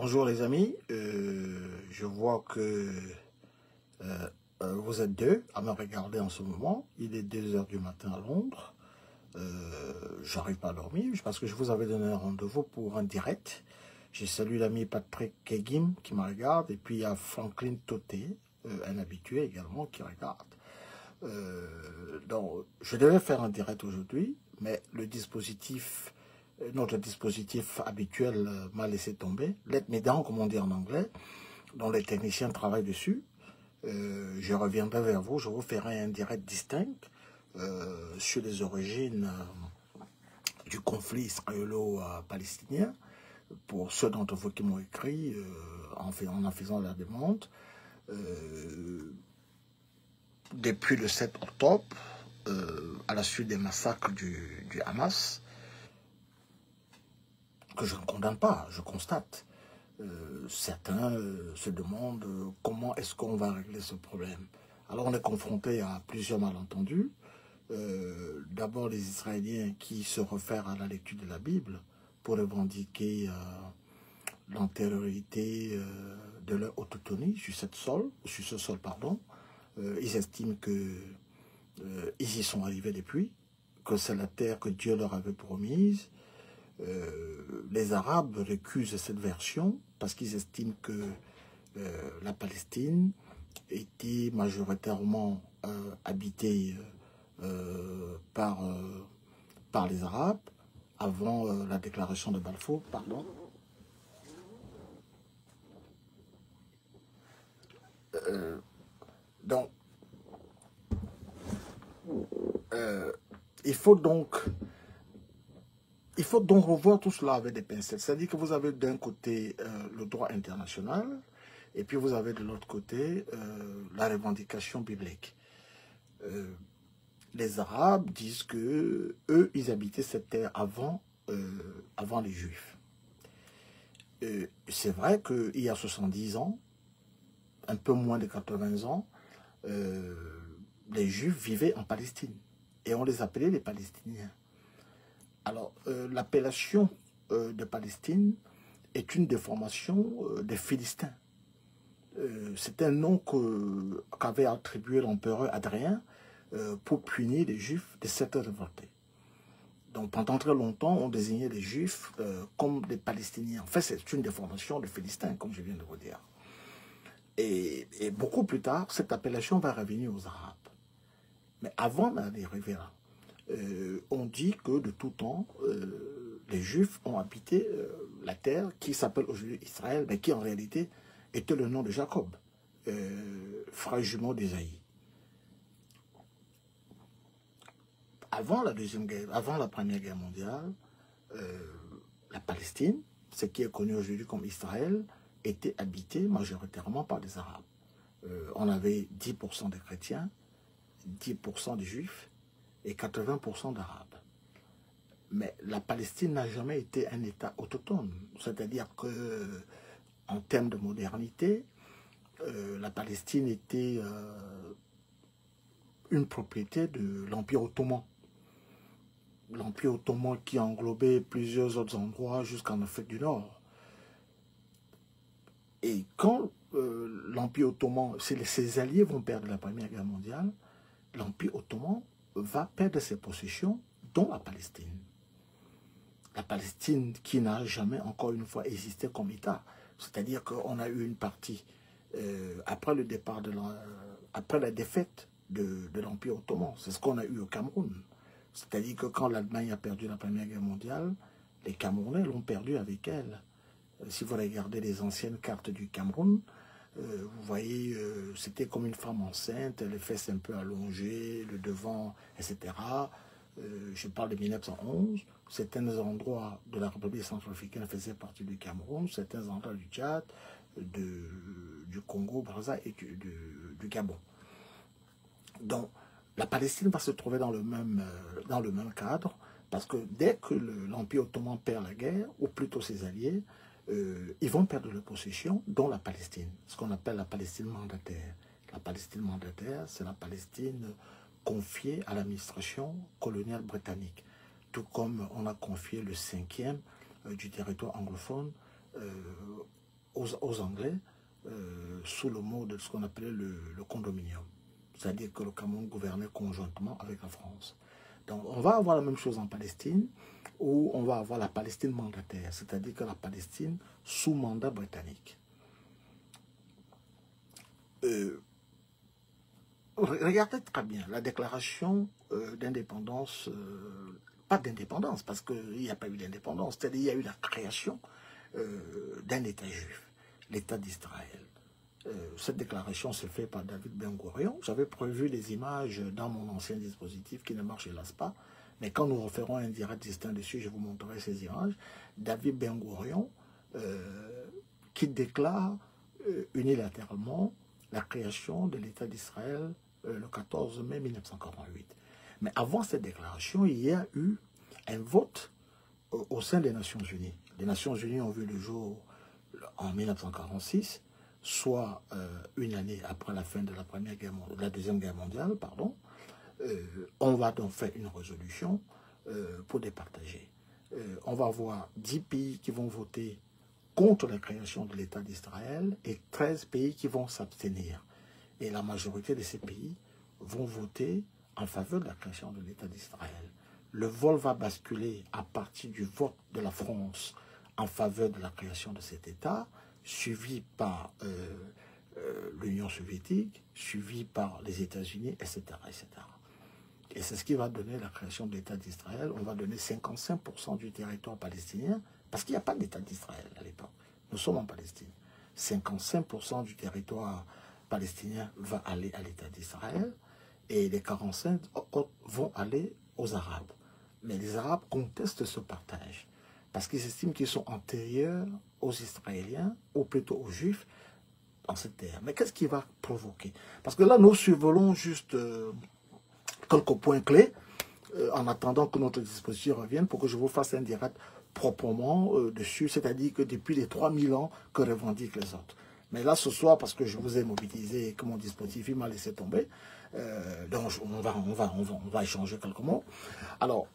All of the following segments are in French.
Bonjour les amis, je vois que vous êtes deux à me regarder en ce moment. Il est 2 heures du matin à Londres. J'arrive pas à dormir parce que je vous avais donné un rendez-vous pour un direct. J'ai salué l'ami Patrick Kegim qui me regarde et puis il y a Franklin Toté, un habitué également qui regarde. Donc je devais faire un direct aujourd'hui, mais le dispositif... Notre dispositif habituel m'a laissé tomber. Let me down, comme on dit en anglais, dont les techniciens travaillent dessus. Je reviendrai vers vous, je vous ferai un direct distinct sur les origines du conflit israélo-palestinien. Pour ceux d'entre vous qui m'ont écrit en faisant la demande. Depuis le 7 octobre, à la suite des massacres du Hamas, que je ne condamne pas, je constate. Certains se demandent comment est-ce qu'on va régler ce problème. Alors on est confronté à plusieurs malentendus. D'abord les Israéliens qui se réfèrent à la lecture de la Bible pour revendiquer l'antériorité de leur autonomie sur ce sol, pardon. Ils estiment que ils y sont arrivés depuis, que c'est la terre que Dieu leur avait promise. Les Arabes récusent cette version parce qu'ils estiment que la Palestine était majoritairement habitée par les Arabes avant la déclaration de Balfour, pardon. Donc, il faut donc revoir tout cela avec des pincettes. C'est-à-dire que vous avez d'un côté le droit international et puis vous avez de l'autre côté la revendication biblique. Les Arabes disent que eux, ils habitaient cette terre avant les Juifs. C'est vrai qu'il y a 70 ans, un peu moins de 80 ans, les Juifs vivaient en Palestine et on les appelait les Palestiniens. Alors, l'appellation de Palestine est une déformation des Philistins. C'est un nom qu'avait attribué l'empereur Adrien pour punir les Juifs de cette révolté. Donc, pendant très longtemps, on désignait les Juifs comme des Palestiniens. En fait, c'est une déformation des Philistins, comme je viens de vous dire. Et beaucoup plus tard, cette appellation va revenir aux Arabes. Mais avant d'arriver là, on dit que de tout temps, les Juifs ont habité la terre qui s'appelle aujourd'hui Israël, mais qui en réalité était le nom de Jacob, frère jumeau d'Ésaïe. Avant la Première Guerre mondiale, la Palestine, ce qui est connu aujourd'hui comme Israël, était habitée majoritairement par des Arabes. On avait 10% de chrétiens, 10% de juifs et 80% d'arabes. Mais la Palestine n'a jamais été un État autonome. C'est-à-dire que, en termes de modernité, la Palestine était une propriété de l'Empire ottoman. L'Empire ottoman qui englobait plusieurs autres endroits jusqu'en Afrique du Nord. Et quand l'Empire ottoman, ses alliés vont perdre la Première Guerre mondiale, l'Empire ottoman va perdre ses possessions, dont la Palestine. La Palestine qui n'a jamais, encore une fois, existé comme État. C'est-à-dire qu'on a eu une partie, après le départ après la défaite de l'Empire ottoman. C'est ce qu'on a eu au Cameroun. C'est-à-dire que quand l'Allemagne a perdu la Première Guerre mondiale, les Camerounais l'ont perdu avec elle. Si vous regardez les anciennes cartes du Cameroun, vous voyez, c'était comme une femme enceinte, les fesses un peu allongées, le devant, etc. Je parle de 1911. Certains endroits de la République centrafricaine faisaient partie du Cameroun, certains endroits du Tchad, du Congo, Brazza et du Gabon. Donc, la Palestine va se trouver dans le même cadre, parce que dès que l'Empire ottoman perd la guerre, ou plutôt ses alliés, ils vont perdre leurs possessions, dont la Palestine, ce qu'on appelle la Palestine mandataire. La Palestine mandataire, c'est la Palestine confiée à l'administration coloniale britannique, tout comme on a confié le 5e du territoire anglophone aux Anglais sous le mot de ce qu'on appelait le condominium. C'est-à-dire que le Cameroun gouvernait conjointement avec la France. Donc on va avoir la même chose en Palestine, où on va avoir la Palestine mandataire, c'est-à-dire que la Palestine sous mandat britannique. Regardez très bien la déclaration d'indépendance, pas d'indépendance, parce qu'il n'y a pas eu d'indépendance, c'est-à-dire qu'il y a eu la création d'un État juif, l'État d'Israël. Cette déclaration s'est faite par David Ben-Gourion. J'avais prévu des images dans mon ancien dispositif qui ne marche hélas pas, mais quand nous referons un direct distinct dessus, je vous montrerai ces images. David Ben-Gourion qui déclare unilatéralement la création de l'État d'Israël le 14 mai 1948. Mais avant cette déclaration, il y a eu un vote au sein des Nations Unies. Les Nations Unies ont vu le jour en 1946, soit une année après la fin de la Deuxième Guerre mondiale, pardon. On va donc faire une résolution pour départager. On va avoir 10 pays qui vont voter contre la création de l'État d'Israël et 13 pays qui vont s'abstenir. Et la majorité de ces pays vont voter en faveur de la création de l'État d'Israël. Le vol va basculer à partir du vote de la France en faveur de la création de cet État, suivi par l'Union soviétique, suivi par les États-Unis, etc., etc. Et c'est ce qui va donner la création de l'État d'Israël. On va donner 55% du territoire palestinien, parce qu'il n'y a pas d'État d'Israël à l'époque. Nous sommes en Palestine. 55% du territoire palestinien va aller à l'État d'Israël, et les 45 autres vont aller aux Arabes. Mais les Arabes contestent ce partage, parce qu'ils estiment qu'ils sont antérieurs aux Israéliens, ou plutôt aux Juifs, dans cette terre. Mais qu'est-ce qui va provoquer? Parce que là, nous survolons juste quelques points clés, en attendant que notre dispositif revienne, pour que je vous fasse un direct proprement dessus, c'est-à-dire que depuis les 3000 ans que revendiquent les autres. Mais là, ce soir, parce que je vous ai mobilisé et que mon dispositif il m'a laissé tomber, donc on va échanger quelques mots. Alors,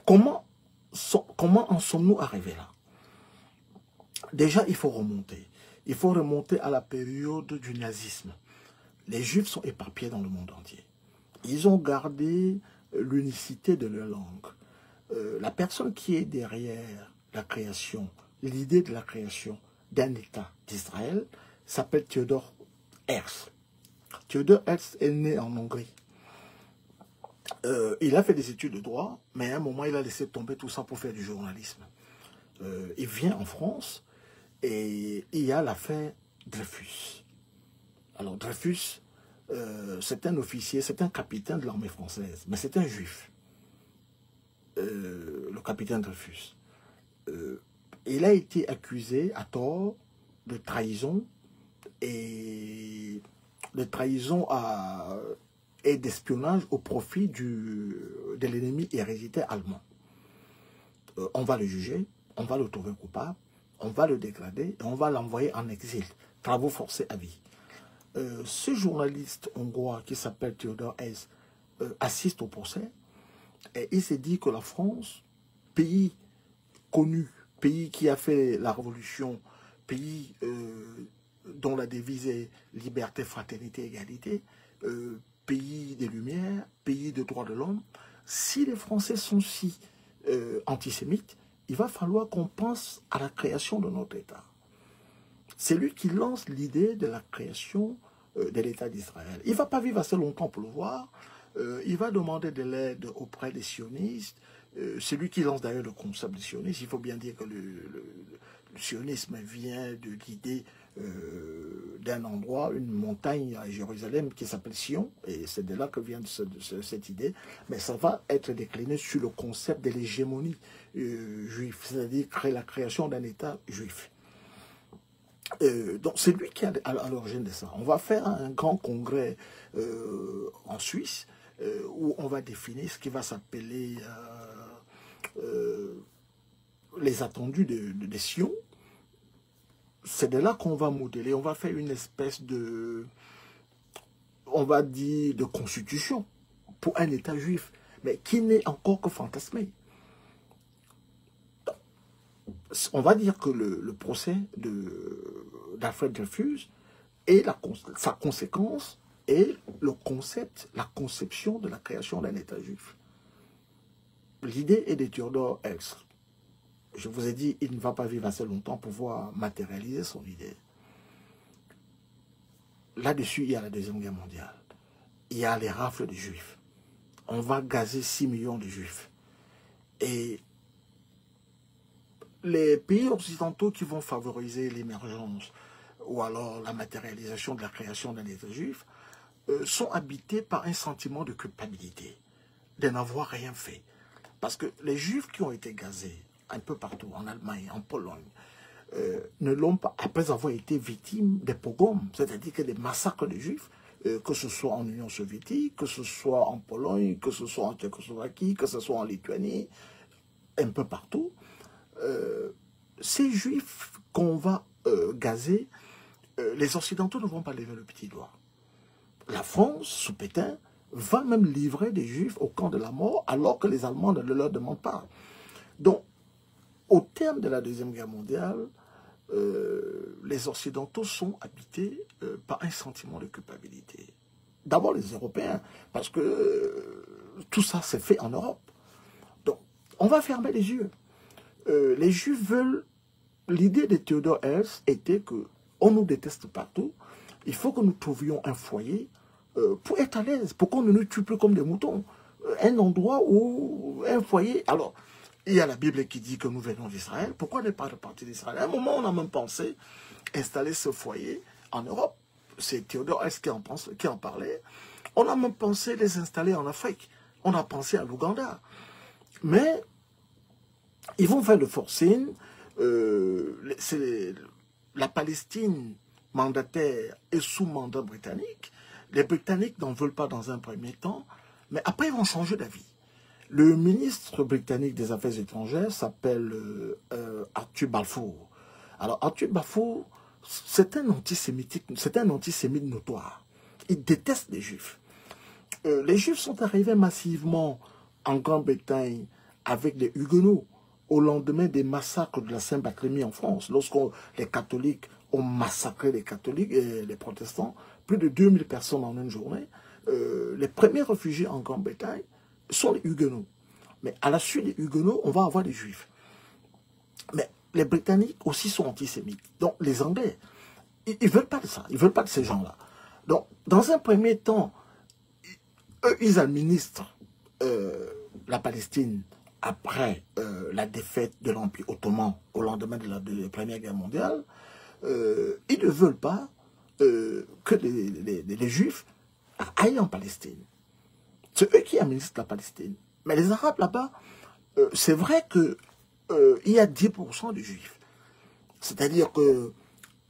comment en sommes-nous arrivés là? Déjà, il faut remonter. Il faut remonter à la période du nazisme. Les Juifs sont éparpillés dans le monde entier. Ils ont gardé l'unicité de leur langue. La personne qui est derrière la création, l'idée de la création d'un État d'Israël, s'appelle Theodor Herzl. Theodor Herzl est né en Hongrie. Il a fait des études de droit, mais à un moment, il a laissé tomber tout ça pour faire du journalisme. Il vient en France et il y a l'affaire Dreyfus. Alors Dreyfus, c'est un officier, c'est un capitaine de l'armée française, mais c'est un juif, le capitaine Dreyfus. Il a été accusé à tort de trahison et et d'espionnage au profit de l'ennemi héréditaire allemand. On va le juger, on va le trouver coupable, on va le dégrader et on va l'envoyer en exil, travaux forcés à vie. Ce journaliste hongrois qui s'appelle Theodor Herzl assiste au procès et il s'est dit que la France, pays connu, pays qui a fait la révolution, pays dont la devise est liberté, fraternité, égalité, pays des Lumières, pays de droits de l'homme, si les Français sont si antisémites, il va falloir qu'on pense à la création de notre État. C'est lui qui lance l'idée de la création de l'État d'Israël. Il ne va pas vivre assez longtemps pour le voir. Il va demander de l'aide auprès des sionistes. C'est lui qui lance d'ailleurs le concept de sionisme. Il faut bien dire que le sionisme vient de l'idée d'un endroit, une montagne à Jérusalem qui s'appelle Sion, et c'est de là que vient cette idée, mais ça va être décliné sur le concept de l'hégémonie juive, c'est-à-dire la création d'un État juif. Donc c'est lui qui est à l'origine de ça. On va faire un grand congrès en Suisse où on va définir ce qui va s'appeler les attendus de Sion. C'est de là qu'on va modeler, on va faire une espèce de, on va dire, de constitution pour un État juif, mais qui n'est encore que fantasmé. on va dire que le procès d'Alfred Dreyfus et sa conséquence est le concept, la conception de la création d'un État juif. L'idée est de Theodore Herzl. Je vous ai dit, il ne va pas vivre assez longtemps pour pouvoir matérialiser son idée. Là-dessus, il y a la Deuxième Guerre mondiale. Il y a les rafles de juifs. On va gazer 6 millions de juifs. Et les pays occidentaux qui vont favoriser l'émergence ou alors la matérialisation de la création d'un État juif sont habités par un sentiment de culpabilité, de n'avoir rien fait. Parce que les juifs qui ont été gazés un peu partout, en Allemagne, en Pologne, ne l'ont pas, après avoir été victimes des pogroms, c'est-à-dire que des massacres de juifs, que ce soit en Union soviétique, que ce soit en Pologne, que ce soit en Tchécoslovaquie, que ce soit en Lituanie, un peu partout, ces juifs qu'on va gazer, les Occidentaux ne vont pas lever le petit doigt. La France, sous Pétain, va même livrer des juifs au camp de la mort alors que les Allemands ne le leur demandent pas. Donc, au terme de la Deuxième Guerre mondiale, les Occidentaux sont habités par un sentiment de culpabilité. D'abord les Européens, parce que tout ça s'est fait en Europe. Donc, on va fermer les yeux. Les Juifs veulent... L'idée de Theodore Herzl était que on nous déteste partout, il faut que nous trouvions un foyer pour être à l'aise, pour qu'on ne nous tue plus comme des moutons. Un endroit où... un foyer... Alors, il y a la Bible qui dit que nous venons d'Israël. Pourquoi ne pas repartir d'Israël? À un moment, on a même pensé installer ce foyer en Europe. C'est Theodore Herzl qui en parlait. On a même pensé les installer en Afrique. On a pensé à l'Ouganda. Mais ils vont faire le forcing. La Palestine mandataire est sous mandat britannique. Les Britanniques n'en veulent pas dans un premier temps. Mais après, ils vont changer d'avis. Le ministre britannique des Affaires étrangères s'appelle Arthur Balfour. Alors, Arthur Balfour, c'est un antisémite notoire. Il déteste les Juifs. Les Juifs sont arrivés massivement en Grande-Bretagne avec les Huguenots au lendemain des massacres de la Saint-Barthélemy en France. Lorsque les catholiques ont massacré les catholiques et les protestants, plus de 2000 personnes en une journée, les premiers réfugiés en Grande-Bretagne sont les Huguenots. Mais à la suite des Huguenots, on va avoir des Juifs. Mais les Britanniques aussi sont antisémites. Donc les Anglais, ils ne veulent pas de ça. Ils ne veulent pas de ces gens-là. Donc, dans un premier temps, eux, ils administrent la Palestine après la défaite de l'Empire ottoman au lendemain de la Première Guerre mondiale. Ils ne veulent pas que les Juifs aillent en Palestine. C'est eux qui administrent la Palestine. Mais les Arabes là-bas, c'est vrai qu'il y a 10% de Juifs. C'est-à-dire que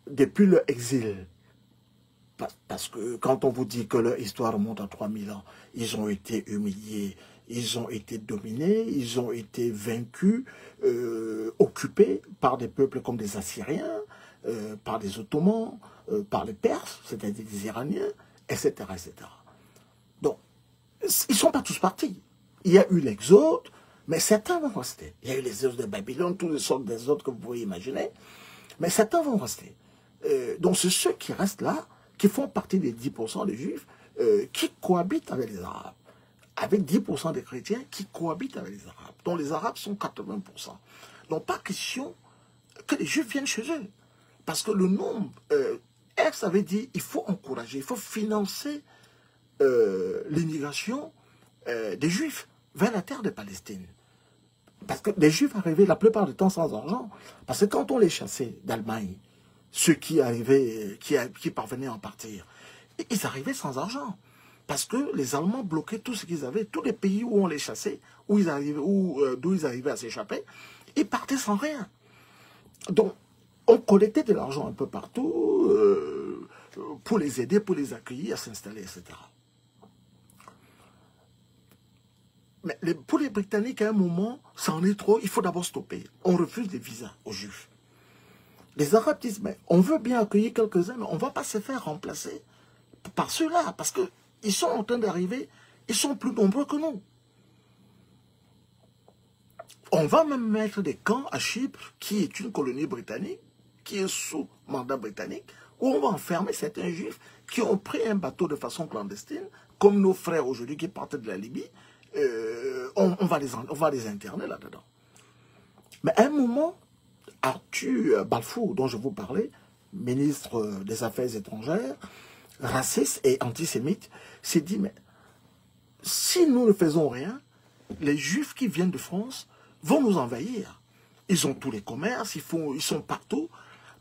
depuis leur exil, parce que quand on vous dit que leur histoire remonte à 3000 ans, ils ont été humiliés, ils ont été dominés, ils ont été vaincus, occupés par des peuples comme des Assyriens, par des Ottomans, par les Perses, c'est-à-dire des Iraniens, etc., etc. Donc, ils ne sont pas tous partis. Il y a eu l'exode, mais certains vont rester. Il y a eu l'exode de Babylone, toutes les sortes d'exodes que vous pouvez imaginer, mais certains vont rester. Donc, c'est ceux qui restent là, qui font partie des 10% des Juifs, qui cohabitent avec les Arabes. Avec 10% des chrétiens qui cohabitent avec les Arabes. Donc, les Arabes sont 80%. Donc, pas question que les Juifs viennent chez eux. Parce que le nombre... Herzl avait dit, il faut encourager, il faut financer l'immigration des Juifs vers la terre de Palestine. Parce que les Juifs arrivaient la plupart du temps sans argent. Parce que quand on les chassait d'Allemagne, ceux qui arrivaient, qui parvenaient à en partir, ils arrivaient sans argent. Parce que les Allemands bloquaient tout ce qu'ils avaient. Tous les pays où on les chassait, d'où ils arrivaient à s'échapper, ils partaient sans rien. Donc, on collectait de l'argent un peu partout pour les aider, pour les accueillir, à s'installer, etc. Mais pour les Britanniques, à un moment, ça en est trop, il faut d'abord stopper. On refuse les visas aux Juifs. Les Arabes disent, mais on veut bien accueillir quelques-uns, mais on ne va pas se faire remplacer par ceux-là, parce qu'ils sont en train d'arriver, ils sont plus nombreux que nous. On va même mettre des camps à Chypre, qui est une colonie britannique, qui est sous mandat britannique, où on va enfermer certains juifs qui ont pris un bateau de façon clandestine, comme nos frères aujourd'hui qui partent de la Libye. On va les interner là-dedans. Mais à un moment, Arthur Balfour, dont je vous parlais, ministre des Affaires étrangères, raciste et antisémite, s'est dit, mais si nous ne faisons rien, les Juifs qui viennent de France vont nous envahir. Ils ont tous les commerces, ils sont partout.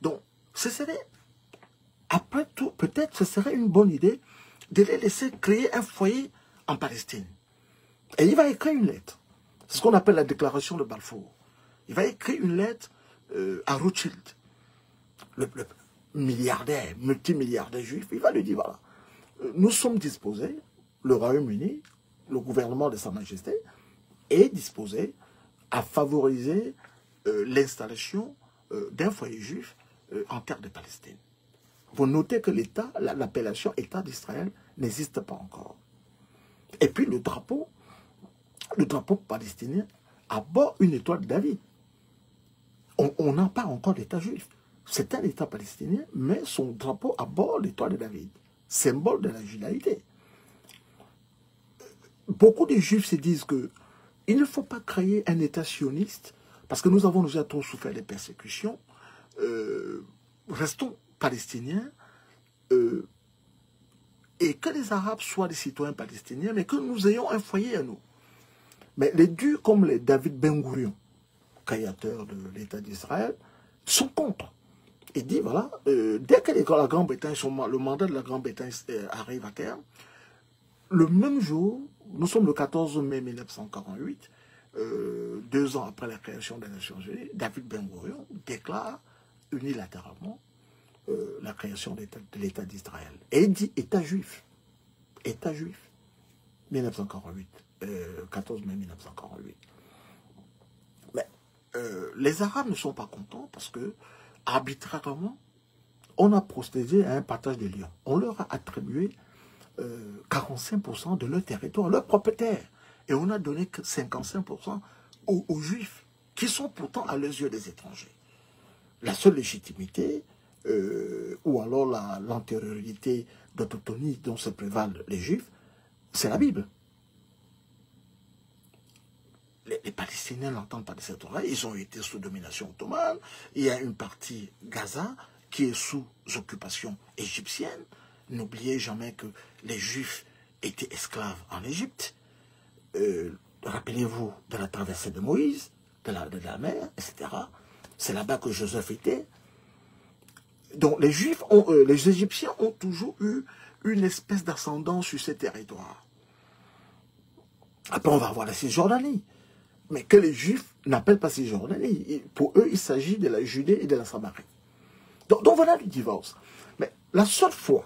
Donc, ce serait, après tout, peut-être ce serait une bonne idée de les laisser créer un foyer en Palestine. Et il va écrire une lettre. C'est ce qu'on appelle la déclaration de Balfour. Il va écrire une lettre à Rothschild, le milliardaire, multimilliardaire juif. Il va lui dire, voilà, nous sommes disposés, le Royaume-Uni, le gouvernement de Sa Majesté, est disposé à favoriser l'installation d'un foyer juif en terre de Palestine. Vous notez que l'État, l'appellation État d'Israël n'existe pas encore. Et puis le drapeau palestinien aborde une étoile de David. On n'a pas encore d'État juif. C'est un État palestinien, mais son drapeau aborde l'étoile de David, symbole de la judaïté. Beaucoup de juifs se disent que il ne faut pas créer un État sioniste, parce que nous avons déjà trop souffert des persécutions. Restons palestiniens, et que les Arabes soient des citoyens palestiniens, mais que nous ayons un foyer à nous. Mais les durs comme les David Ben-Gourion, créateur de l'État d'Israël, sont contre. Il dit, voilà, dès que la Grande-Bretagne, le mandat de la Grande-Bretagne arrive à terme, le même jour, nous sommes le 14 mai 1948, 2 ans après la création des Nations Unies, David Ben-Gourion déclare unilatéralement la création de l'État d'Israël. Et il dit État juif. État juif. 1948. 14 mai 1948. Mais les Arabes ne sont pas contents parce que, arbitrairement, on a procédé à un partage de Lyon. On leur a attribué 45% de leur territoire, leur propriétaire. Et on a donné que 55% aux Juifs, qui sont pourtant à leurs yeux des étrangers. La seule légitimité, ou alors l'antériorité d'autonomie dont se prévalent les Juifs, c'est la Bible. Les Palestiniens n'entendent pas de cette oreille, ils ont été sous domination ottomane, il y a une partie Gaza qui est sous occupation égyptienne. N'oubliez jamais que les Juifs étaient esclaves en Égypte. Rappelez-vous de la traversée de Moïse, de la mer, etc. C'est là-bas que Joseph était. Donc les Juifs, les Égyptiens ont toujours eu une espèce d'ascendance sur ces territoires. Après, on va avoir la Cisjordanie. Mais que les Juifs n'appellent pas Cisjordanie. Pour eux, il s'agit de la Judée et de la Samarie. Donc voilà le divorce. Mais la seule fois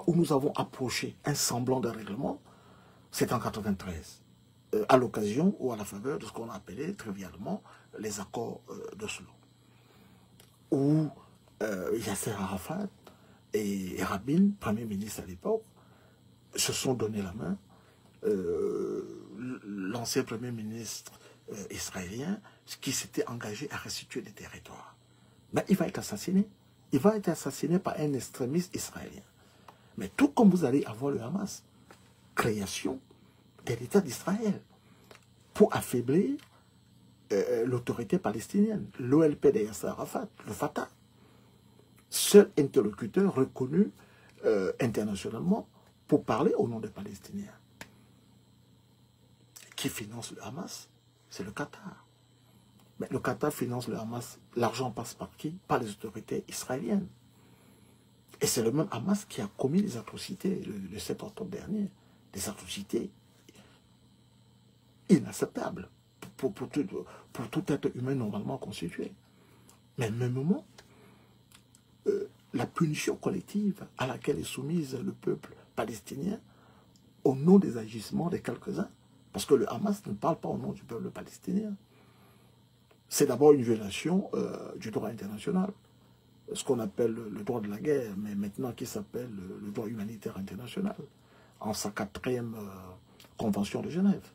où nous avons approché un semblant de règlement, c'est en 1993, à l'occasion ou à la faveur de ce qu'on a appelé trivialement les accords d'Oslo, où Yasser Arafat et Rabin, Premier ministre à l'époque, se sont donné la main. L'ancien Premier ministre israélien, qui s'était engagé à restituer des territoires. Mais il va être assassiné. Il va être assassiné par un extrémiste israélien. Mais tout comme vous allez avoir le Hamas, création de l'État d'Israël pour affaiblir l'autorité palestinienne, l'OLP de Yasser Arafat, le Fatah, seul interlocuteur reconnu internationalement pour parler au nom des Palestiniens. Qui finance le Hamas? C'est le Qatar. Mais le Qatar finance le Hamas. L'argent passe par qui? Par les autorités israéliennes. Et c'est le même Hamas qui a commis les atrocités le 7 octobre dernier. Des atrocités inacceptables pour tout être humain normalement constitué. Mais mêmement, la punition collective à laquelle est soumise le peuple palestinien au nom des agissements de quelques-uns, parce que le Hamas ne parle pas au nom du peuple palestinien. C'est d'abord une violation du droit international, ce qu'on appelle le droit de la guerre, mais maintenant qui s'appelle le droit humanitaire international, en sa 4e convention de Genève,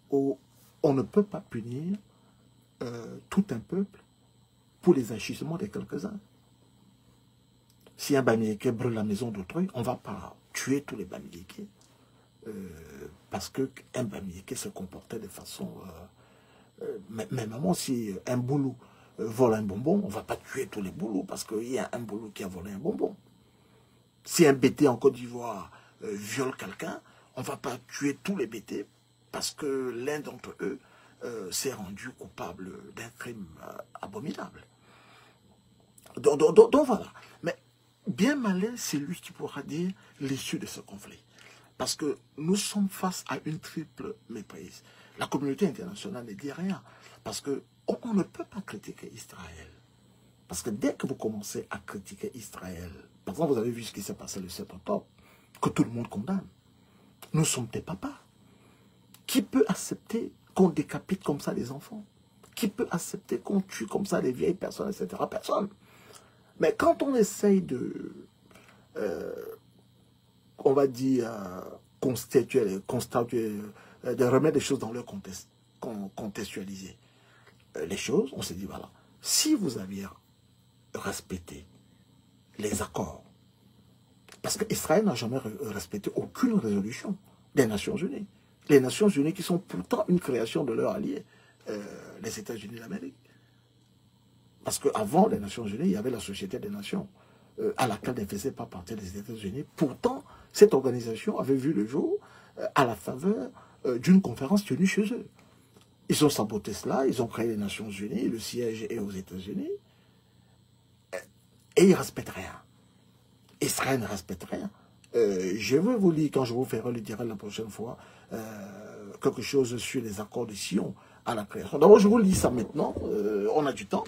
où on ne peut pas punir tout un peuple pour les agissements de quelques-uns. Si un Bamileke brûle la maison d'autrui, on ne va pas tuer tous les Bamileke parce qu'un Bamileke se comportait de façon... même si un boulou vole un bonbon, on ne va pas tuer tous les boulous parce qu'il y a un boulou qui a volé un bonbon. Si un BT en Côte d'Ivoire viole quelqu'un, on ne va pas tuer tous les BT parce que l'un d'entre eux s'est rendu coupable d'un crime abominable. Donc voilà. Mais bien malin, c'est lui qui pourra dire l'issue de ce conflit. Parce que nous sommes face à une triple méprise. La communauté internationale ne dit rien. Parce qu'on ne peut pas critiquer Israël. Parce que dès que vous commencez à critiquer Israël, par exemple, vous avez vu ce qui s'est passé le 7 octobre, que tout le monde condamne. Nous sommes des papas. Qui peut accepter qu'on décapite comme ça les enfants? Qui peut accepter qu'on tue comme ça les vieilles personnes, etc.? Personne. Mais quand on essaye de, on va dire, constituer, de remettre les choses dans leur contexte, contextualiser les choses, on se dit, voilà, si vous aviez respecté les accords, parce qu'Israël n'a jamais respecté aucune résolution des Nations Unies. Les Nations Unies qui sont pourtant une création de leurs alliés, les États-Unis d'Amérique. Parce qu'avant les Nations Unies, il y avait la Société des Nations, à laquelle ne faisaient pas partie les États-Unis. Pourtant, cette organisation avait vu le jour à la faveur d'une conférence tenue chez eux. Ils ont saboté cela, ils ont créé les Nations Unies, le siège est aux États-Unis, et ils ne respectent rien. Israël ne respecte rien. Je vais vous lire, quand je vous ferai le dire la prochaine fois, quelque chose sur les accords de Sion à la création. D'abord, je vous lis ça maintenant, on a du temps.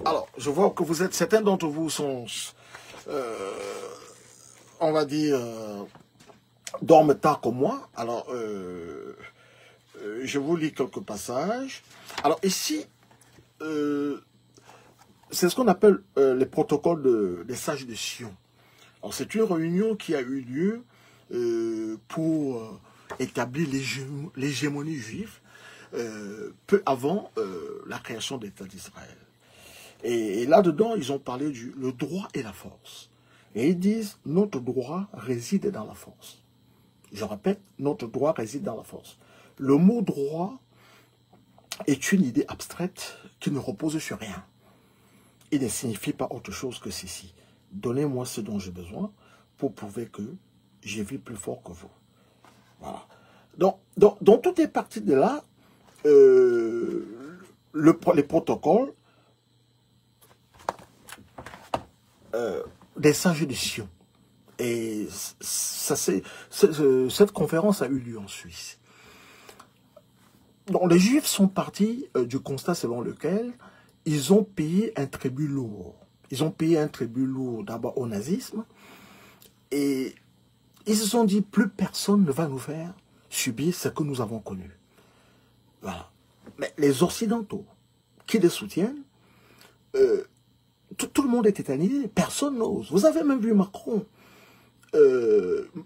Alors, je vois que vous êtes, certains d'entre vous sont, on va dire, dorment tard comme moi. Alors, je vous lis quelques passages. Alors ici, c'est ce qu'on appelle les protocoles des sages de Sion. Alors c'est une réunion qui a eu lieu pour établir l'hégémonie juive peu avant la création de l'État d'Israël. Et là-dedans, ils ont parlé du le droit et la force. Et ils disent, notre droit réside dans la force. Je répète, notre droit réside dans la force. Le mot droit est une idée abstraite qui ne repose sur rien. Il ne signifie pas autre chose que ceci. Donnez-moi ce dont j'ai besoin pour prouver que je vis plus fort que vous. Voilà. Donc tout est parti de là. Les protocoles des sages de Sion. Et cette conférence a eu lieu en Suisse. Donc les Juifs sont partis du constat selon lequel ils ont payé un tribut lourd. Ils ont payé un tribut lourd d'abord au nazisme. Et ils se sont dit, plus personne ne va nous faire subir ce que nous avons connu. Voilà. Mais les Occidentaux qui les soutiennent, tout le monde est tétanisé. Personne n'ose. Vous avez même vu Macron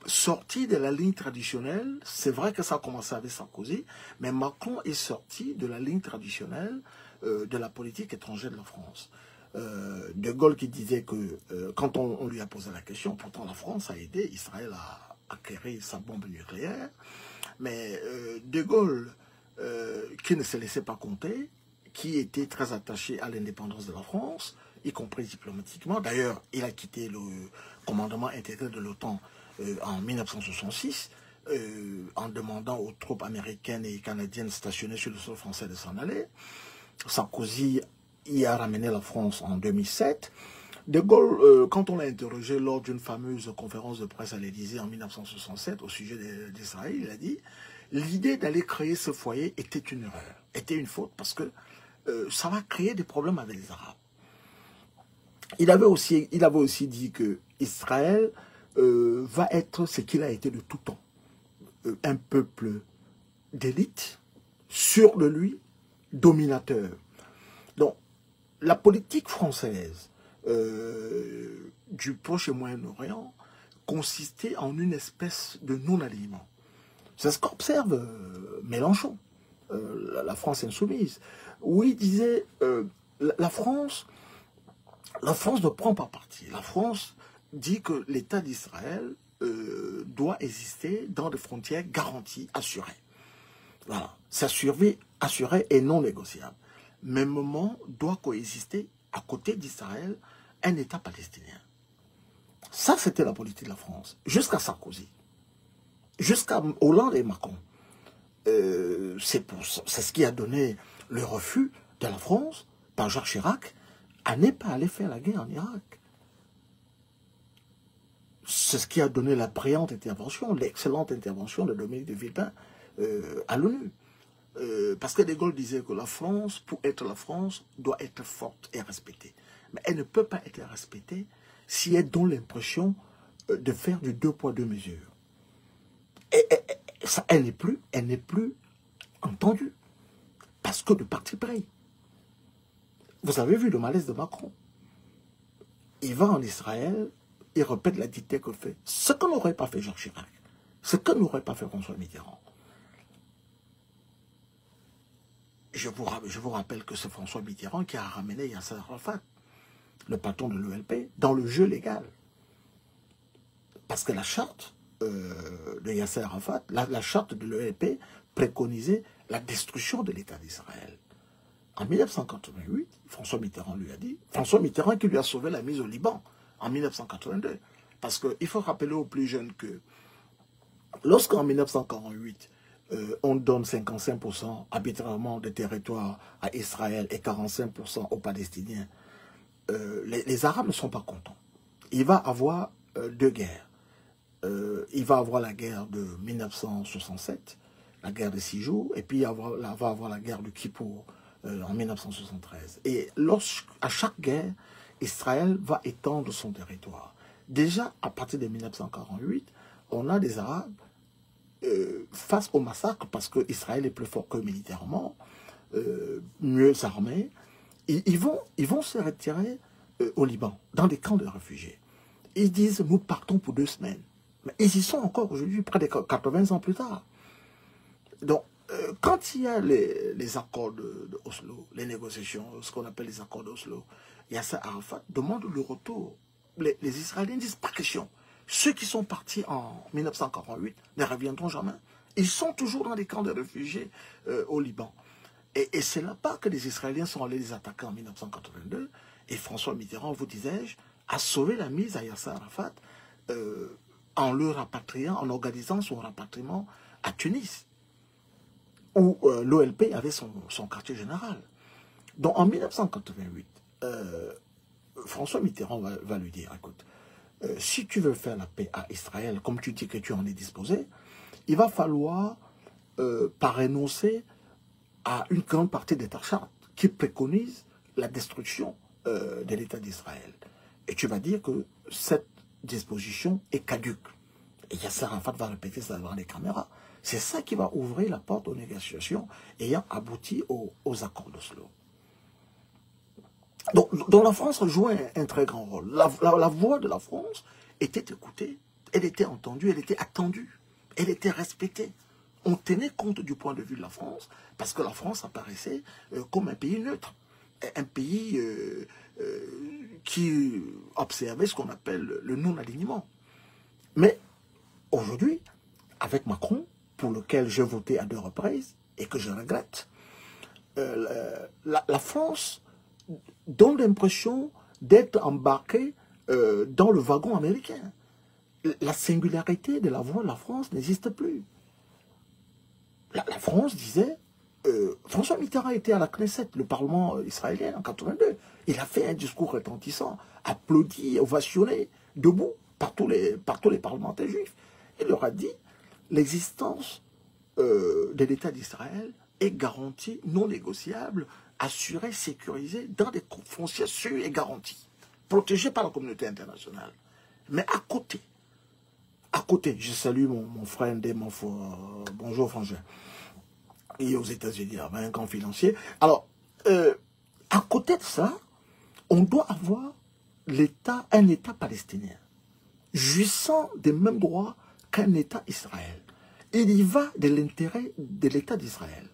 sorti de la ligne traditionnelle. C'est vrai que ça a commencé avec Sarkozy, mais Macron est sorti de la ligne traditionnelle de la politique étrangère de la France. De Gaulle qui disait que quand on lui a posé la question, pourtant la France a aidé Israël à acquérir sa bombe nucléaire, mais De Gaulle qui ne se laissait pas compter, qui était très attaché à l'indépendance de la France, y compris diplomatiquement. D'ailleurs, il a quitté le commandement intégré de l'OTAN en 1966, en demandant aux troupes américaines et canadiennes stationnées sur le sol français de s'en aller. Sarkozy y a ramené la France en 2007. De Gaulle, quand on l'a interrogé lors d'une fameuse conférence de presse à l'Élysée en 1967 au sujet d'Israël, il a dit « L'idée d'aller créer ce foyer était une erreur, était une faute parce que ça va créer des problèmes avec les Arabes. » Il avait aussi dit que Israël va être ce qu'il a été de tout temps. Un peuple d'élite, sûr de lui, dominateur. Donc, la politique française du Proche et Moyen-Orient consistait en une espèce de non-alignement. C'est ce qu'observe Mélenchon, la France insoumise, où il disait la France ne prend pas parti. La France dit que l'État d'Israël doit exister dans des frontières garanties, assurées. Voilà. Sa survie assurée et non négociable. Mêmement, doit coexister à côté d'Israël un État palestinien. Ça, c'était la politique de la France, jusqu'à Sarkozy, jusqu'à Hollande et Macron. C'est ce qui a donné le refus de la France par Jacques Chirac à ne pas aller faire la guerre en Irak. C'est ce qui a donné la brillante intervention, l'excellente intervention de Dominique de Villepin à l'ONU. Parce que De Gaulle disait que la France, pour être la France, doit être forte et respectée. Mais elle ne peut pas être respectée si elle donne l'impression de faire du 2 poids 2 mesures. Et ça, elle n'est plus entendue. Parce que le parti pris. Vous avez vu le malaise de Macron. Il va en Israël, il répète la dictée que fait. Ce que n'aurait pas fait Jacques Chirac. Ce que n'aurait pas fait François Mitterrand. Je vous rappelle que c'est François Mitterrand qui a ramené Yasser Arafat, le patron de l'OLP, dans le jeu légal. Parce que la charte de Yasser Arafat, la charte de l'OLP préconisait la destruction de l'État d'Israël. En 1988, François Mitterrand lui a dit, François Mitterrand qui lui a sauvé la mise au Liban en 1982. Parce qu'il faut rappeler aux plus jeunes que lorsqu'en 1948, on donne 55% arbitrairement de territoire à Israël et 45% aux Palestiniens, les Arabes ne sont pas contents. Il va avoir deux guerres. Il va avoir la guerre de 1967, la guerre des 6 jours, et puis il va avoir la guerre du Kippour en 1973. Et à chaque guerre, Israël va étendre son territoire. Déjà, à partir de 1948, on a des Arabes face au massacre, parce qu'Israël est plus fort que militairement, mieux armé, ils vont se retirer au Liban, dans des camps de réfugiés. Ils disent, nous partons pour 2 semaines. Mais ils y sont encore aujourd'hui, près de 80 ans plus tard. Donc, quand il y a les accords de Oslo, les négociations, ce qu'on appelle les accords d'Oslo, Yasser Arafat demande le retour. Les Israéliens disent, pas question. Ceux qui sont partis en 1948 ne reviendront jamais. Ils sont toujours dans des camps de réfugiés au Liban. Et c'est là-bas que les Israéliens sont allés les attaquer en 1982. Et François Mitterrand, vous disais-je, a sauvé la mise à Yasser Arafat en le rapatriant, en organisant son rapatriement à Tunis, où l'OLP avait son quartier général. Donc en 1988, François Mitterrand va lui dire, écoute, si tu veux faire la paix à Israël, comme tu dis que tu en es disposé, il va falloir pas renoncer à une grande partie de ta charte qui préconise la destruction de l'État d'Israël. Et tu vas dire que cette disposition est caduque. Et Yasser Arafat va répéter ça devant les caméras. C'est ça qui va ouvrir la porte aux négociations ayant abouti aux accords d'Oslo. Donc la France jouait un très grand rôle. La voix de la France était écoutée, elle était entendue, elle était attendue, elle était respectée. On tenait compte du point de vue de la France, parce que la France apparaissait comme un pays neutre, un pays qui observait ce qu'on appelle le non-alignement. Mais aujourd'hui, avec Macron, pour lequel j'ai voté à 2 reprises, et que je regrette, la France donne l'impression d'être embarquée dans le wagon américain. La singularité de la voix de la France n'existe plus. La France disait, François Mitterrand était à la Knesset, le Parlement israélien, en 82. Il a fait un discours retentissant, applaudi, ovationné, debout, par tous les parlementaires juifs. Il leur a dit, l'existence de l'État d'Israël est garantie, non négociable, assurée, sécurisée, dans des frontières sûres et garanties, protégées par la communauté internationale. Mais à côté, je salue mon frère Ndemofo, bonjour frangin. Et aux États-Unis, il y avait un camp financier. Alors, à côté de ça, on doit avoir un État palestinien, jouissant des mêmes droits qu'un État Israël. Il y va de l'intérêt de l'État d'Israël.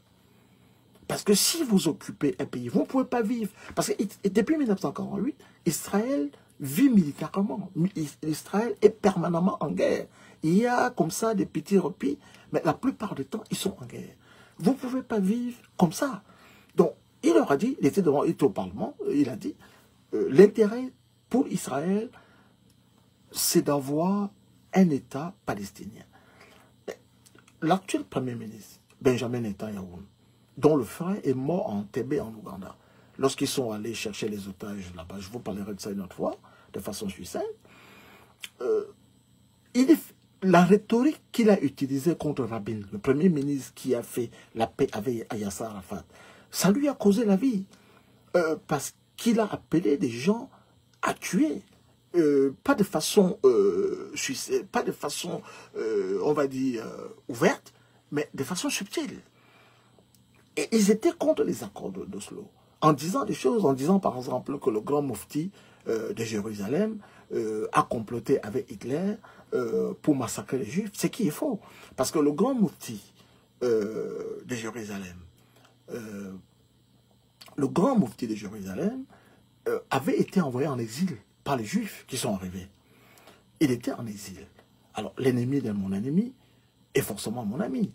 Parce que si vous occupez un pays, vous ne pouvez pas vivre. Parce que depuis 1948, Israël vit militairement. Israël est permanemment en guerre. Il y a comme ça des petits replis, mais la plupart du temps, ils sont en guerre. Vous ne pouvez pas vivre comme ça. Donc, il leur a dit, il était au Parlement, il a dit, l'intérêt pour Israël, c'est d'avoir un État palestinien. L'actuel Premier ministre, Benjamin Netanyahu, dont le frère est mort en Tébé, en Ouganda, lorsqu'ils sont allés chercher les otages là-bas, je vous parlerai de ça une autre fois, de façon succincte, la rhétorique qu'il a utilisée contre Rabin, le Premier ministre qui a fait la paix avec Yasser Arafat, ça lui a causé la vie, parce qu'il a appelé des gens à tuer. Pas de façon, on va dire, ouverte, mais de façon subtile. Et ils étaient contre les accords d'Oslo, en disant des choses, en disant par exemple que le grand mufti de Jérusalem a comploté avec Hitler pour massacrer les Juifs, ce qui est faux. Parce que le grand mufti de Jérusalem, avait été envoyé en exil par les Juifs qui sont arrivés. Il était en exil. Alors, l'ennemi de mon ennemi est forcément mon ami.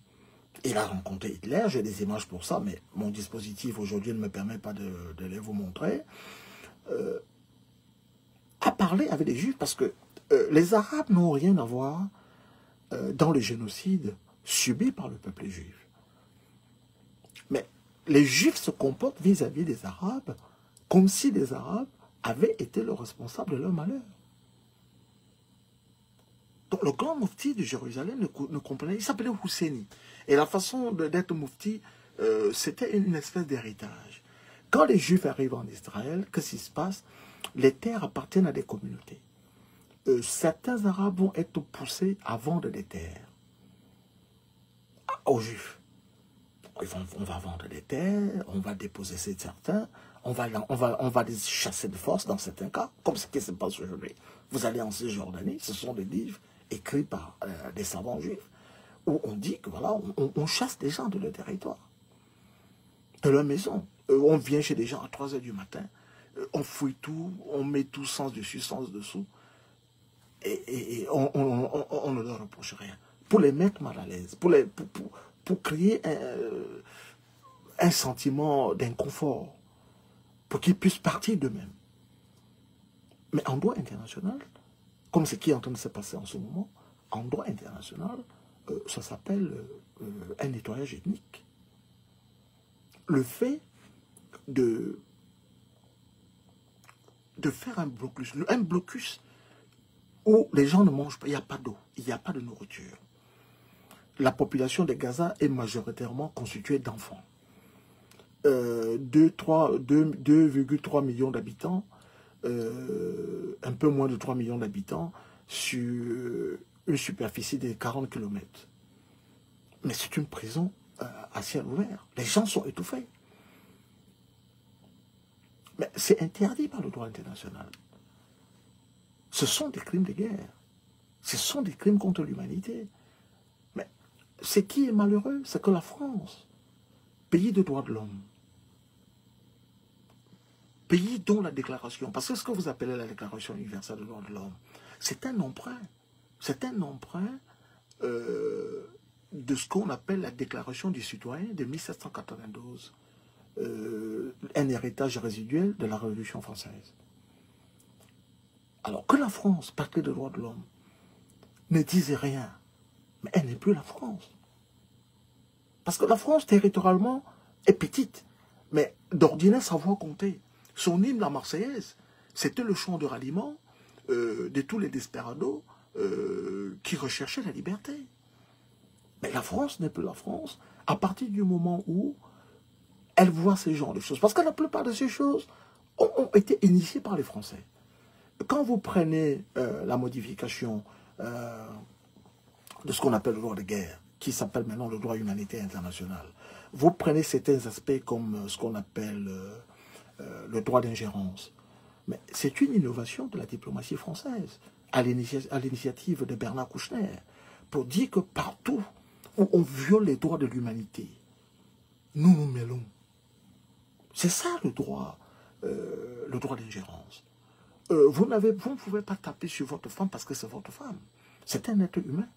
Il a rencontré Hitler, j'ai des images pour ça, mais mon dispositif aujourd'hui ne me permet pas de les vous montrer. A parlé avec les Juifs parce que les Arabes n'ont rien à voir dans le génocide subi par le peuple juif. Mais les Juifs se comportent vis-à-vis des Arabes comme si les Arabes avaient été le responsable de leur malheur. Donc le grand mufti de Jérusalem ne comprenait, il s'appelait Husseini. Et la façon d'être mufti, c'était une espèce d'héritage. Quand les Juifs arrivent en Israël, qu'est-ce qui se passe? Les terres appartiennent à des communautés. Certains Arabes vont être poussés à vendre des terres aux Juifs. On va vendre des terres, on va déposer certains, on va les chasser de force dans certains cas, comme ce qui se passe aujourd'hui. Vous allez en Cisjordanie, ce sont des livres écrits par des savants juifs, où on dit que voilà, on chasse des gens de leur territoire, de leur maison. On vient chez des gens à 3 h du matin, on fouille tout, on met tout sens dessus, sens dessous, et on ne leur reproche rien. Pour les mettre mal à l'aise, pour créer un sentiment d'inconfort, pour qu'ils puissent partir d'eux-mêmes. Mais en droit international, comme ce qui est en train de se passer en ce moment, en droit international, ça s'appelle un nettoyage ethnique. Le fait de faire un blocus où les gens ne mangent pas, il n'y a pas d'eau, il n'y a pas de nourriture. La population de Gaza est majoritairement constituée d'enfants. 2,3 millions d'habitants, un peu moins de 3 millions d'habitants, sur une superficie de 40 km. Mais c'est une prison à ciel ouvert. Les gens sont étouffés. Mais c'est interdit par le droit international. Ce sont des crimes de guerre. Ce sont des crimes contre l'humanité. Mais ce qui est malheureux, c'est que la France, pays de droits de l'homme, pays dont la déclaration, parce que ce que vous appelez la déclaration universelle des droits de l'homme, c'est un emprunt. C'est un emprunt de ce qu'on appelle la déclaration du citoyen de 1792. Un héritage résiduel de la Révolution française. Alors que la France, patrie des droits de l'homme, ne disait rien, mais elle n'est plus la France. Parce que la France, territorialement, est petite, mais d'ordinaire savoir compter. Son hymne, la Marseillaise, c'était le chant de ralliement de tous les desperados qui recherchaient la liberté. Mais la France n'est plus la France à partir du moment où elle voit ce genre de choses. Parce que la plupart de ces choses ont été initiées par les Français. Quand vous prenez la modification de ce qu'on appelle le droit de guerre, qui s'appelle maintenant le droit humanitaire international. Vous prenez certains aspects comme ce qu'on appelle le droit d'ingérence. Mais c'est une innovation de la diplomatie française, à l'initiative de Bernard Kouchner, pour dire que partout où on viole les droits de l'humanité, nous nous mêlons. C'est ça le droit d'ingérence. Vous ne pouvez pas taper sur votre femme parce que c'est votre femme. C'est un être humain.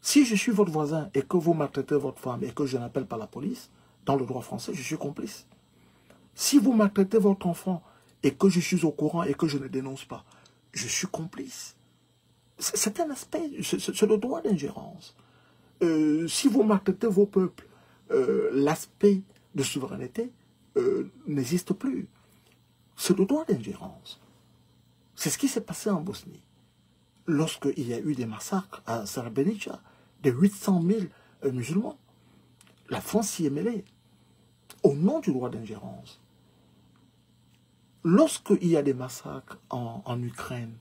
Si je suis votre voisin et que vous maltraitez votre femme et que je n'appelle pas la police, dans le droit français, je suis complice. Si vous maltraitez votre enfant et que je suis au courant et que je ne dénonce pas, je suis complice. C'est un aspect, c'est le droit d'ingérence. Si vous maltraitez vos peuples, l'aspect de souveraineté n'existe plus. C'est le droit d'ingérence. C'est ce qui s'est passé en Bosnie. Lorsqu'il y a eu des massacres à Srebrenica, de 800 000 musulmans, la France s'y est mêlée, au nom du droit d'ingérence. Lorsqu'il y a des massacres en Ukraine,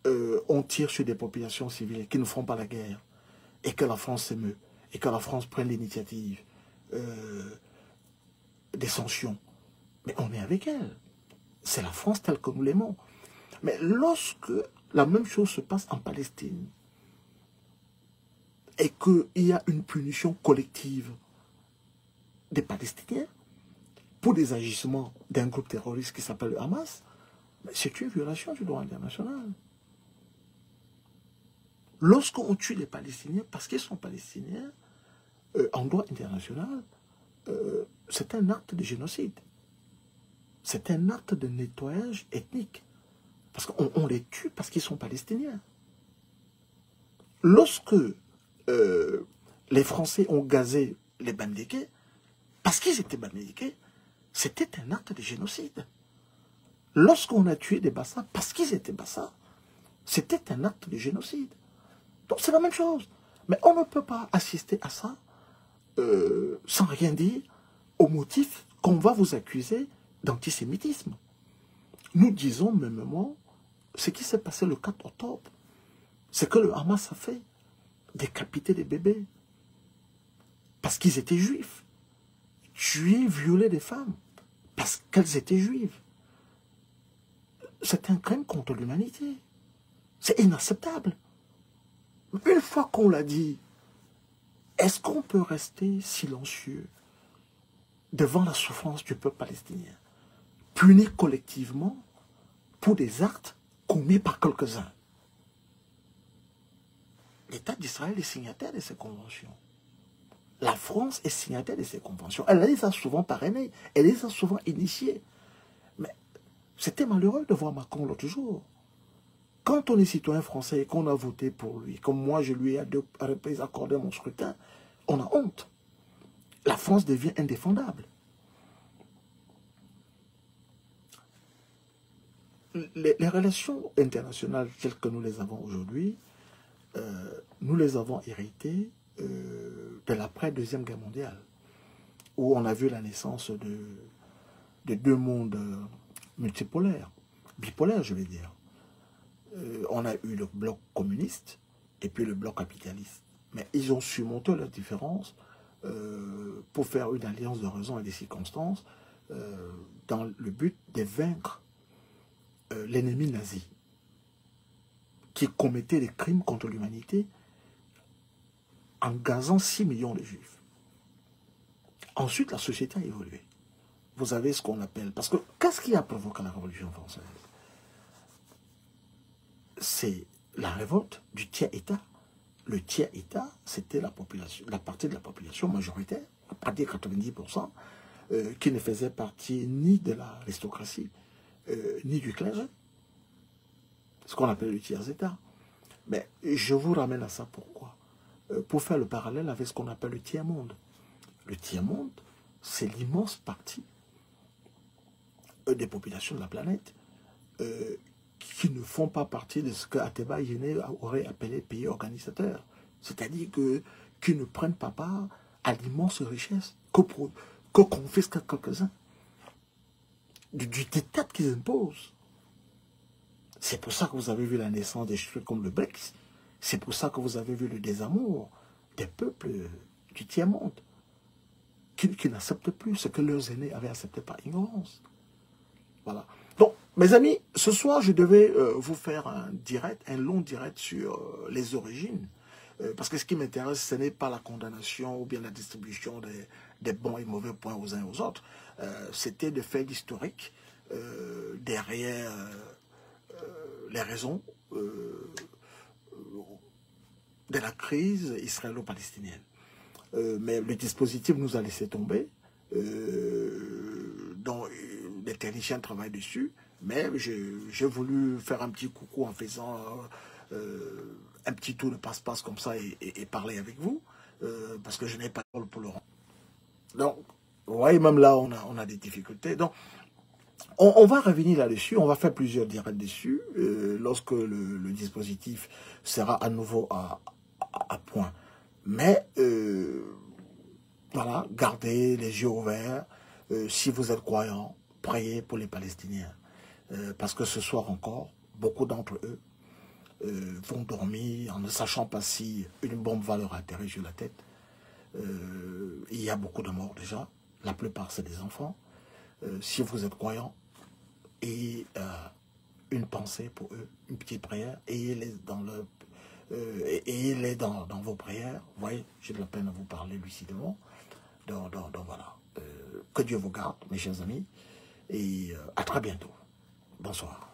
on tire sur des populations civiles qui ne font pas la guerre, et que la France s'émeut, et que la France prenne l'initiative des sanctions. Mais on est avec elle. C'est la France telle que nous l'aimons. Mais lorsque la même chose se passe en Palestine, et qu'il y a une punition collective des Palestiniens pour des agissements d'un groupe terroriste qui s'appelle le Hamas, c'est une violation du droit international. Lorsqu'on tue les Palestiniens parce qu'ils sont Palestiniens, en droit international, c'est un acte de génocide. C'est un acte de nettoyage ethnique. Parce qu'on les tue parce qu'ils sont Palestiniens. Lorsque les Français ont gazé les Bamileke, parce qu'ils étaient Bamileke, c'était un acte de génocide. Lorsqu'on a tué des Bassa, parce qu'ils étaient Bassa, c'était un acte de génocide. Donc c'est la même chose. Mais on ne peut pas assister à ça sans rien dire au motif qu'on va vous accuser d'antisémitisme. Nous disons mêmement ce qui s'est passé le 4 octobre. C'est que le Hamas a fait décapiter des bébés parce qu'ils étaient juifs. Tuer, violer des femmes parce qu'elles étaient juives. C'est un crime contre l'humanité. C'est inacceptable. Une fois qu'on l'a dit, est-ce qu'on peut rester silencieux devant la souffrance du peuple palestinien, puni collectivement pour des actes commis par quelques-uns? L'État d'Israël est signataire de ces conventions. La France est signataire de ces conventions. Elle les a souvent parrainées, elle les a souvent initiées. Mais c'était malheureux de voir Macron l'autre jour. Quand on est citoyen français et qu'on a voté pour lui, comme moi je lui ai à 2 reprises accordé mon scrutin, on a honte. La France devient indéfendable. Les relations internationales telles que nous les avons aujourd'hui, nous les avons héritées de l'après-Deuxième Guerre mondiale, où on a vu la naissance de 2 mondes multipolaires, bipolaires je vais dire. On a eu le bloc communiste et puis le bloc capitaliste. Mais ils ont surmonté leurs différences pour faire une alliance de raison et des circonstances dans le but de vaincre l'ennemi nazi qui commettait des crimes contre l'humanité en gazant 6 millions de juifs. Ensuite, la société a évolué. Vous avez ce qu'on appelle... Parce que qu'est-ce qui a provoqué la Révolution française? C'est la révolte du tiers-État. Le tiers-État, c'était la population, la partie de la population majoritaire, à partir de 90%, qui ne faisait partie ni de l'aristocratie, ni du clergé. Ce qu'on appelle le tiers-État. Mais je vous ramène à ça pourquoi? Pour faire le parallèle avec ce qu'on appelle le tiers-monde. Le tiers-monde, c'est l'immense partie des populations de la planète qui ne font pas partie de ce que Ateba Yéné aurait appelé pays organisateur. C'est-à-dire qui ne prennent pas part à l'immense richesse que confisquent quelques-uns. Du diktat qu'ils imposent. C'est pour ça que vous avez vu la naissance des choses comme le BRICS, C'est pour ça que vous avez vu le désamour des peuples du tiers-monde qui n'acceptent plus ce que leurs aînés avaient accepté par ignorance. Voilà. Donc, mes amis, ce soir, je devais vous faire un long direct sur les origines. Parce que ce qui m'intéresse, ce n'est pas la condamnation ou bien la distribution des bons et mauvais points aux uns et aux autres. C'était de faire l'historique derrière les raisons de la crise israélo-palestinienne. Mais le dispositif nous a laissé tomber, dont les techniciens travaillent dessus, mais j'ai voulu faire un petit coucou en faisant un petit tour de passe-passe comme ça et parler avec vous, parce que je n'ai pas de rôle pour le rendre. Donc, vous voyez, même là, on a des difficultés. Donc, on va revenir là-dessus, on va faire plusieurs directs dessus, lorsque le dispositif sera à nouveau à point. Mais, voilà, gardez les yeux ouverts. Si vous êtes croyants, priez pour les Palestiniens. Parce que ce soir encore, beaucoup d'entre eux vont dormir en ne sachant pas si une bombe va leur atterrir sur la tête. Il y a beaucoup de morts déjà. La plupart, c'est des enfants. Si vous êtes croyants, ayez une pensée pour eux, une petite prière, ayez-les dans vos prières. Vous voyez, j'ai de la peine à vous parler lucidement. Donc voilà. Que Dieu vous garde, mes chers amis, et à très bientôt. Bonsoir.